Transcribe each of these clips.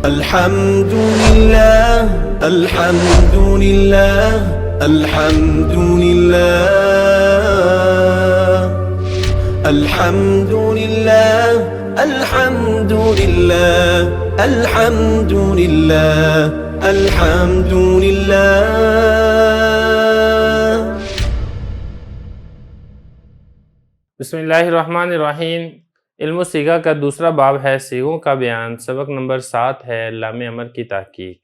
الحمد لله الحمد لله الحمد لله الحمد لله الحمد لله الحمد لله الحمد لله. بسم اللہ الرحمن الرحیم. علم و صیغہ کا دوسرا باب ہے صیغوں کا بیان. سبق نمبر 7 ہے لام امر کی تحقیق.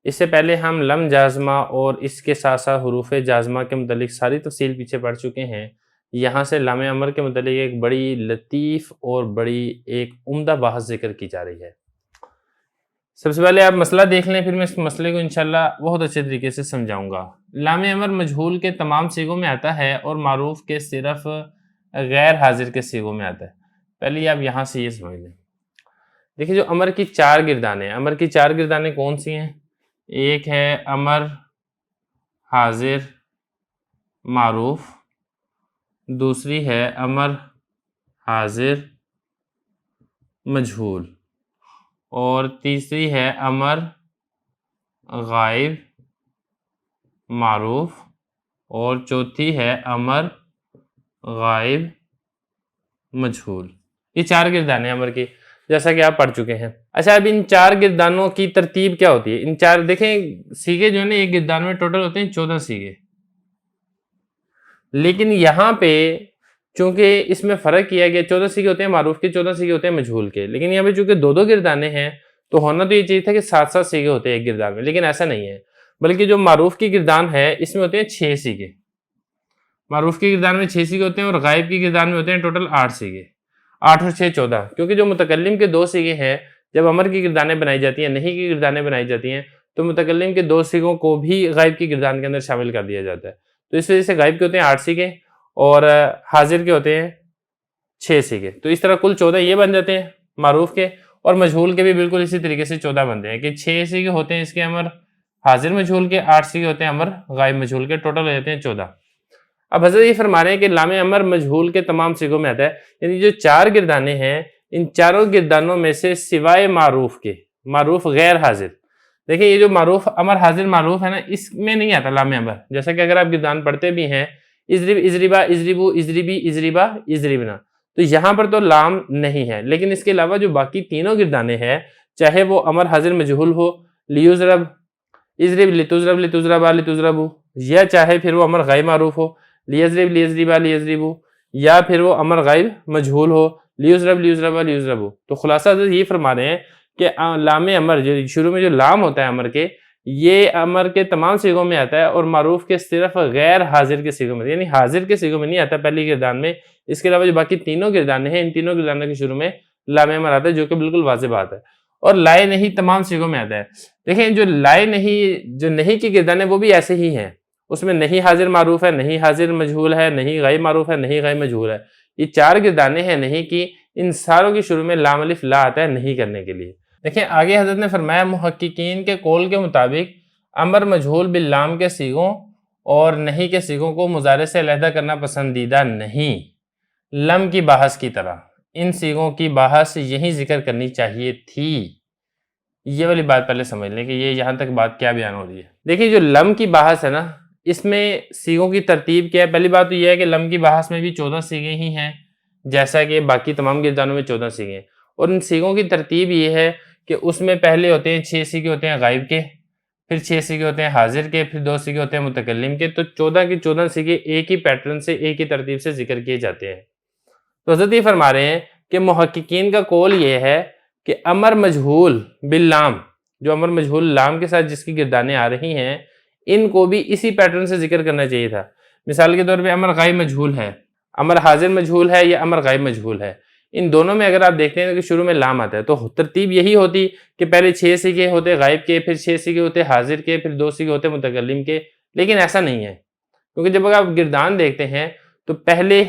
اس سے پہلے ہم لم جازمہ اور اس کے ساتھ ساتھ حروف جازمہ کے متعلق ساری تفصیل پیچھے پڑھ چکے ہیں. یہاں سے لام امر کے متعلق ایک بڑی لطیف اور بڑی ایک عمدہ بحث ذکر کی جا رہی ہے. سب سے پہلے آپ مسئلہ دیکھ لیں، پھر میں اس مسئلے کو انشاءاللہ بہت اچھے طریقے سے سمجھاؤں گا. لام امر مجہول کے تمام صیغوں میں آتا ہے اور معروف کے صرف غیر حاضر کے صیغوں میں آتا ہے. پہلے آپ یہاں سے یہ سمجھ لیں. دیکھیں جو امر کی 4 گردانیں، امر کی 4 گردانیں کون سی ہیں؟ ایک ہے امر حاضر معروف، دوسری ہے امر حاضر مجہول، اور تیسری ہے امر غائب معروف، اور چوتھی ہے امر غائب مجہول. یہ 4 گردانیں امر کی، جیسا کہ آپ پڑھ چکے ہیں. اچھا، اب ان 4 گردانوں کی ترتیب کیا ہوتی ہے؟ ان 4 دیکھیں صیغے جو ہیں نا، ایک گردان میں ٹوٹل ہوتے ہیں 14 صیغے. لیکن یہاں پہ چونکہ اس میں فرق کیا گیا، 14 صیغے ہوتے ہیں معروف کے، 14 صیغے ہوتے ہیں مجہول کے. لیکن یہاں پہ چونکہ 2 گردانیں ہیں تو ہونا تو یہ چاہیے تھا کہ 7 صیغے ہوتے ہیں ایک گردان میں، لیکن ایسا نہیں ہے. بلکہ جو معروف کی گردان ہے اس میں ہوتے ہیں 6 صیغے. معروف کی گردان میں 6 صیغے ہوتے ہیں اور غائب کی گردان میں ہوتے ہیں ٹوٹل 8 صیغے. 8 اور 6 14. کیونکہ جو متکلم کے 2 صیغے ہیں، جب امر کی گردانیں بنائی جاتی ہیں، نہیں کی گردانیں بنائی جاتی ہیں، تو متکلم کے 2 صیغوں کو بھی غائب کی گردان کے اندر شامل کر دیا جاتا ہے. تو اس وجہ سے غائب کے ہوتے ہیں 8 صیغے اور حاضر کے ہوتے ہیں 6 صیغے. تو اس طرح کل 14 یہ بن جاتے ہیں معروف کے، اور مجہول کے بھی بالکل اسی طریقے سے 14 بنتے ہیں کہ 6 صیغے ہوتے ہیں اس کے امر حاضر مجہول کے، 8 صیغے ہوتے ہیں امر غائب مجہول کے، ٹوٹل ہو جاتے ہیں 14. اب حضرت یہ فرما رہے ہیں کہ لام امر مجہول کے تمام صیغوں میں آتا ہے. یعنی جو 4 گردانیں ہیں، ان چاروں گردانوں میں سے سوائے معروف کے، معروف غیر حاضر. دیکھیں یہ جو معروف امر حاضر معروف ہے نا، اس میں نہیں آتا لام امر. جیسا کہ اگر آپ گردان پڑھتے بھی ہیں، اضرب اضربا اضربو اضربی اضربا اضربنا، تو یہاں پر تو لام نہیں ہے. لیکن اس کے علاوہ جو باقی تینوں گردانیں ہیں، چاہے وہ امر حاضر مجہول ہو، لیضرب اضرب لتضرب لتضربا لتضربو، یا چاہے پھر وہ امر غائب معروف ہو، لیضرب لیضربا لیضربو، یا پھر وہ امر غائب مجہول ہو، لیضرب لیضربا لیضربو. تو خلاصہ یہ فرما رہے ہیں کہ لام امر جو شروع میں جو لام ہوتا ہے امر کے، یہ امر کے تمام صیغوں میں آتا ہے اور معروف کے صرف غیر حاضر کے صیغوں میں، یعنی حاضر کے صیغوں میں نہیں آتا پہلی گردان میں. اس کے علاوہ جو باقی تینوں گردانیں ہیں، ان تینوں گردانوں کے شروع میں لام امر آتا ہے، جو کہ بالکل واضح بات ہے. اور لائے نہیں تمام صیغوں میں آتا ہے. دیکھیں جو لائے نہیں، جو نہیں کی گردانیں وہ بھی ایسے ہی ہیں. اس میں نہیں حاضر معروف ہے، نہیں حاضر مجہول ہے، نہیں غائب معروف ہے، نہیں غائب مجہول ہے. یہ 4 گردانیں ہیں نہیں کی، ان ساروں کے شروع میں لام الف لا آتا ہے نہیں کرنے کے لیے. دیکھیں آگے حضرت نے فرمایا محققین کے قول کے مطابق امر مجہول باللام کے صیغوں اور نہیں کے صیغوں کو مضارع سے علیحدہ کرنا پسندیدہ نہیں. لم کی بحث کی طرح ان صیغوں کی بحث یہی ذکر کرنی چاہیے تھی. یہ والی بات پہلے سمجھ لیں کہ یہ یہاں تک بات کیا بیان ہو رہی ہے. دیکھیں جو لم کی بحث ہے نا، اس میں صیغوں کی ترتیب کیا ہے؟ پہلی بات تو یہ ہے کہ لم کی بحث میں بھی 14 صیغے ہی ہیں، جیسا کہ باقی تمام گردانوں میں 14 صیغے ہیں. اور ان صیغوں کی ترتیب یہ ہے کہ اس میں پہلے ہوتے ہیں 6 صیغے ہوتے ہیں غائب کے، پھر 6 صیغے ہوتے ہیں حاضر کے، پھر 2 صیغے ہوتے ہیں متکلم کے. تو 14 کے 14 صیغے ایک ہی پیٹرن سے، ایک ہی ترتیب سے ذکر کیے جاتے ہیں. تو حضرت یہ فرما رہے ہیں کہ محققین کا قول یہ ہے کہ امر مجہول باللام، جو امر مجہول لام کے ساتھ جس کی گردانیں آ رہی ہیں، ان کو بھی اسی پیٹرن سے ذکر کرنا چاہیے تھا. مثال کے طور پہ امر غائب مجہول ہے، امر حاضر مجہول ہے یا امر غائب مجہول ہے، ان دونوں میں اگر آپ دیکھتے ہیں کہ شروع میں لام آتا ہے تو ترتیب یہی ہوتی کہ پہلے 6 صیغے ہوتے غائب کے، پھر 6 صیغے ہوتے حاضر کے، پھر 2 صیغے ہوتے متکلم کے. لیکن ایسا نہیں ہے، کیونکہ جب آپ گردان دیکھتے ہیں تو پہلے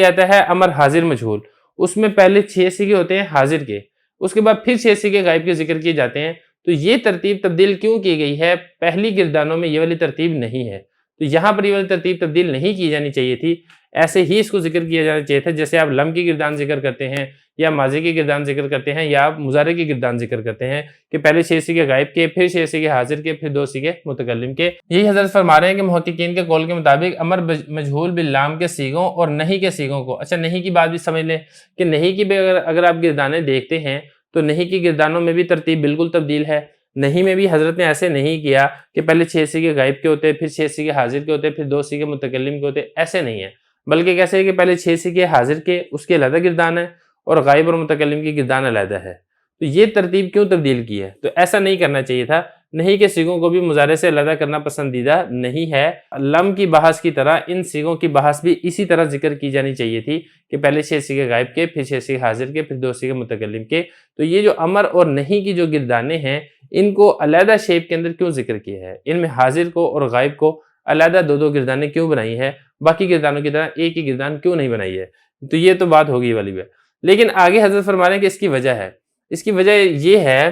آتا ہے امر حاضر مجہول، اس میں پہلے 6 صیغے ہوتے ہیں حاضر کے، اس کے بعد پھر 6 صیغے غائب کے ذکر کیے جاتے ہیں. تو یہ ترتیب تبدیل کیوں کی گئی ہے؟ پہلی گردانوں میں یہ والی ترتیب نہیں ہے، تو یہاں پر یہ والی ترتیب تبدیل نہیں کی جانی چاہیے تھی. ایسے ہی اس کو ذکر کیا جانا چاہیے تھا جیسے آپ لم کی گردان ذکر کرتے ہیں یا ماضی کی گردان ذکر کرتے ہیں یا آپ مضارع کی گردان ذکر کرتے ہیں کہ پہلے 6 سیغے غائب کے، پھر 6 سیغے حاضر کے، پھر 2 سیغے متکلم کے۔ یہی حضرت فرما رہے ہیں کہ محققین کے قول کے مطابق امر مجہول باللام کے سیغوں اور نہیں کے سیغوں کو، اچھا نہیں کی بات بھی سمجھ لیں کہ نہیں کی بھی اگر آپ گردانیں دیکھتے ہیں تو نہیں کی گردانوں میں بھی ترتیب بالکل تبدیل ہے۔ نہیں میں بھی حضرت نے ایسے نہیں کیا کہ پہلے 6 سیغے غائب کے ہوتے، پھر 6 سیغے حاضر کے ہوتے، پھر 2 سیغے متکلم کے ہوتے، ایسے نہیں ہے، بلکہ کیسے ہے کہ پہلے 6 سیغے حاضر کے اس کے علیحدہ گردان ہے اور غائب اور متکلم کی گردان علیحدہ ہے۔ تو یہ ترتیب کیوں تبدیل کی ہے؟ تو ایسا نہیں کرنا چاہیے تھا۔ نہیں کے سیغوں کو بھی مضارع سے علیحدہ کرنا پسندیدہ نہیں ہے۔ لم کی بحث کی طرح ان سیغوں کی بحث بھی اسی طرح ذکر کی جانی چاہیے تھی کہ پہلے 6 سیغے غائب کے، پھر 6 سیغے حاضر کے، پھر 2 سیغے متکلم کے۔ تو یہ جو امر اور نہیں کی جو گردانیں ہیں ان کو علیحدہ شیپ کے اندر کیوں ذکر کیا ہے؟ ان میں حاضر کو اور غائب کو علیحدہ 2 گردانیں کیوں بنائی ہے؟ باقی گردانوں کی طرح ایک ہی گردان کیوں نہیں بنائی ہے؟ تو یہ تو بات ہوگی والی ہے۔ لیکن آگے حضرت فرما رہے ہیں کہ اس کی وجہ ہے، اس کی وجہ یہ ہے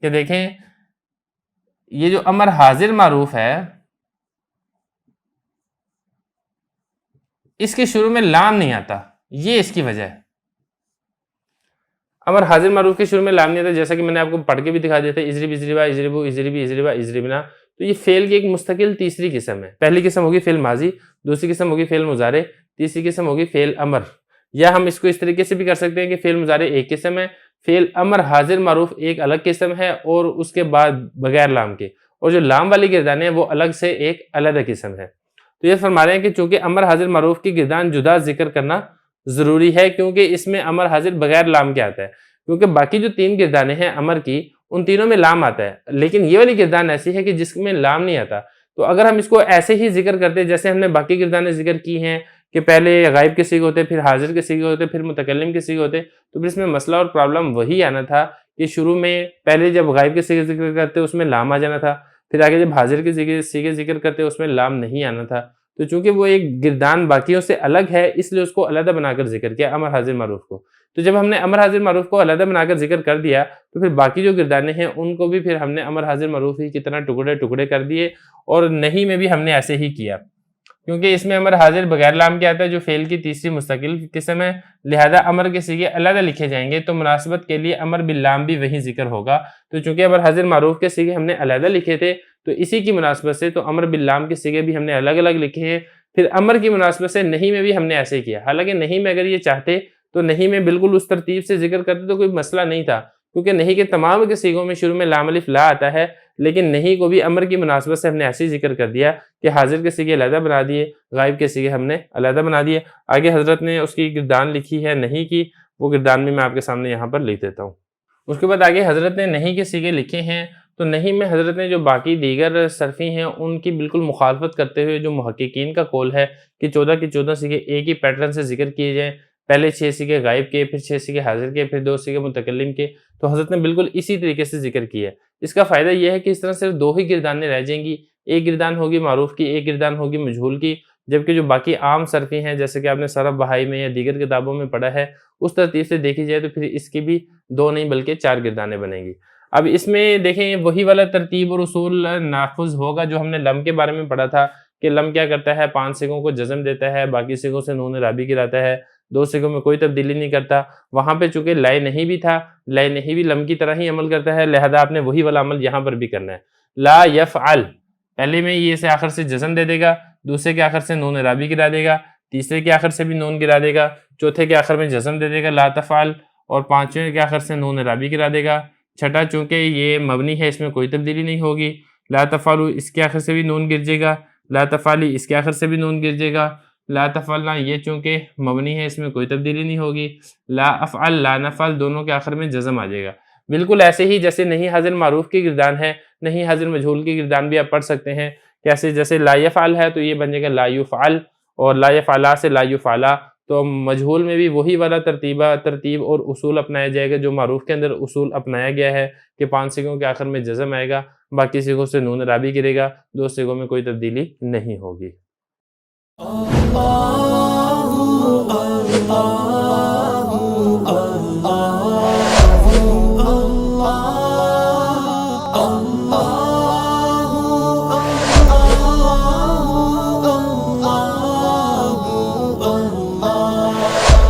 کہ دیکھیں یہ جو امر حاضر معروف ہے اس کے شروع میں لام نہیں آتا، یہ اس کی وجہ ہے۔ امر حاضر معروف کے شروع میں لام نہیں آتا، جیسا کہ میں نے آپ کو پڑھ کے بھی دکھا دیا تھا، اضرب اضربا اضربو اضربی اضربا اضربنا۔ تو یہ فعل کی ایک مستقل تیسری قسم ہے۔ پہلی قسم ہوگی فعل ماضی، دوسری قسم ہوگی فعل مضارع، تیسری قسم ہوگی فعل امر۔ یا ہم اس کو اس طریقے سے بھی کر سکتے ہیں کہ فعل مضارع ایک قسم ہے، فعل امر حاضر معروف ایک الگ قسم ہے اور اس کے بعد بغیر لام کے، اور جو لام والی گردانیں ہیں وہ الگ سے ایک علیحدہ قسم ہے۔ تو یہ فرما رہے ہیں کہ چونکہ امر حاضر معروف کی گردان جدا ذکر کرنا ضروری ہے کیونکہ اس میں امر حاضر بغیر لام کے آتا ہے، کیونکہ باقی جو 3 گردانیں ہیں امر کی ان تینوں میں لام آتا ہے، لیکن یہ والی گردان ایسی ہے کہ جس میں لام نہیں آتا۔ تو اگر ہم اس کو ایسے ہی ذکر کرتے جیسے ہم نے باقی گردانیں ذکر کی ہیں کہ پہلے غائب کے سیغے ہوتے، پھر حاضر کے سیغے ہوتے، پھر متکلم کے سیغے ہوتے، تو پھر اس میں مسئلہ اور پرابلم وہی آنا تھا کہ شروع میں پہلے جب غائب کے سیغے ذکر کرتے اس میں لام آ جانا تھا، پھر آگے جب حاضر کے سیغے ذکر کرتے اس میں لام نہیں آنا تھا۔ تو چونکہ وہ ایک گردان باقیوں سے الگ ہے اس لیے اس کو علیحدہ بنا کر ذکر کیا امر حاضر معروف کو۔ تو جب ہم نے امر حاضر معروف کو علیحدہ بنا کر ذکر کر دیا تو پھر باقی جو گردانیں ہیں ان کو بھی پھر ہم نے امر حاضر معروف ہی کی طرح ٹکڑے ٹکڑے کر دیے، اور نہیں میں بھی ہم نے ایسے ہی کیا کیونکہ اس میں امر حاضر بغیر لام کے آتا ہے جو فعل کی تیسری مستقل قسم ہے، لہذا امر کے سیغے علیحدہ لکھے جائیں گے، تو مناسبت کے لیے امر باللام بھی وہی ذکر ہوگا۔ تو چونکہ امر حاضر معروف کے سیغے ہم نے علیحدہ لکھے تھے تو اسی کی مناسبت سے تو امر باللام کے سیغے بھی ہم نے الگ الگ لکھے ہیں۔ پھر امر کی مناسبت سے نہیں میں بھی ہم نے ایسے کیا، حالانکہ نہیں میں اگر یہ چاہتے تو نہیں میں بالکل اس ترتیب سے ذکر کرتے تو کوئی مسئلہ نہیں تھا، کیونکہ نہیں کے تمام کے سیغوں میں شروع میں لام الف لا آتا ہے، لیکن نہیں کو بھی امر کی مناسبت سے ہم نے ایسے ہی ذکر کر دیا کہ حاضر کے سیغے علیحدہ بنا دیے، غائب کے سیغے ہم نے علیحدہ بنا دیے۔ آگے حضرت نے اس کی گردان لکھی ہے نہیں کی، وہ گردان میں آپ کے سامنے یہاں پر لکھ دیتا ہوں۔ اس کے بعد آگے حضرت نے نہیں کے سیغے لکھے ہیں، تو نہیں میں حضرت نے جو باقی دیگر صرفی ہیں ان کی بالکل مخالفت کرتے ہوئے جو محققین کا قول ہے کہ 14 کے 14 سیغے ایک ہی پیٹرن سے ذکر کیے جائیں، پہلے 6 سیغے غائب کے، پھر 6 سیغے حاضر کے، پھر 2 سیغے متکلم کے، تو حضرت نے بالکل اسی طریقے سے ذکر کیا ہے۔ اس کا فائدہ یہ ہے کہ اس طرح صرف 2 ہی گردانیں رہ جائیں گی، ایک گردان ہوگی معروف کی، ایک گردان ہوگی مجہول کی، جبکہ جو باقی عام صرفی ہیں جیسے کہ آپ نے صرف بہائی میں یا دیگر کتابوں میں پڑھا ہے اس ترتیب سے دیکھی جائے تو پھر اس کی بھی 2 نہیں بلکہ 4 گردانیں بنیں گی۔ اب اس میں دیکھیں وہی والا ترتیب اور اصول نافذ ہوگا جو ہم نے لم کے بارے میں پڑھا تھا کہ لم کیا کرتا ہے، 5 سیغوں کو جزم دیتا ہے، باقی سیغوں سے نون رابی گراتا ہے، 2 سیغوں میں کوئی تبدیلی نہیں کرتا۔ وہاں پہ چونکہ لائے نہیں بھی تھا، لائے نہیں بھی لم کی طرح ہی عمل کرتا ہے، لہذا آپ نے وہی والا عمل یہاں پر بھی کرنا ہے۔ لا یفعل پہلے میں یہ سے آخر سے جزم دے دے گا، دوسرے کے آخر سے نون رابی گرا دے گا، تیسرے کے آخر سے بھی نون گرا دے گا، چوتھے کے آخر میں جزم دے دے گا لا تفعل، اور 5ویں کے آخر سے نون رابی گرا دے گا۔ چھٹا چونکہ یہ مبنی ہے اس میں کوئی تبدیلی نہیں ہوگی، لا تفعلو اس کے آخر سے بھی نون گر جائے گا، لا تفعلی اس کے آخر سے بھی نون گر جائے گا، لا تفعلنا یہ چونکہ مبنی ہے اس میں کوئی تبدیلی نہیں ہوگی، لا افعل لا نفعل دونوں کے آخر میں جزم آ جائے گا۔ بالکل ایسے ہی جیسے نہیں حاضر معروف کی گردان ہے، نہیں حاضر مجہول کی گردان بھی آپ پڑھ سکتے ہیں، کیسے جیسے لا یفعل ہے تو یہ بن جائے گا لا یفعل، اور لا یفعلا سے لا یفعلا، تو مجہول میں بھی وہی والا ترتیب اور اصول اپنایا جائے گا جو معروف کے اندر اصول اپنایا گیا ہے کہ 5 سیغوں کے آخر میں جزم آئے گا، باقی سیغوں سے نون رابی گرے گا، 2 سیغوں میں کوئی تبدیلی نہیں ہوگی۔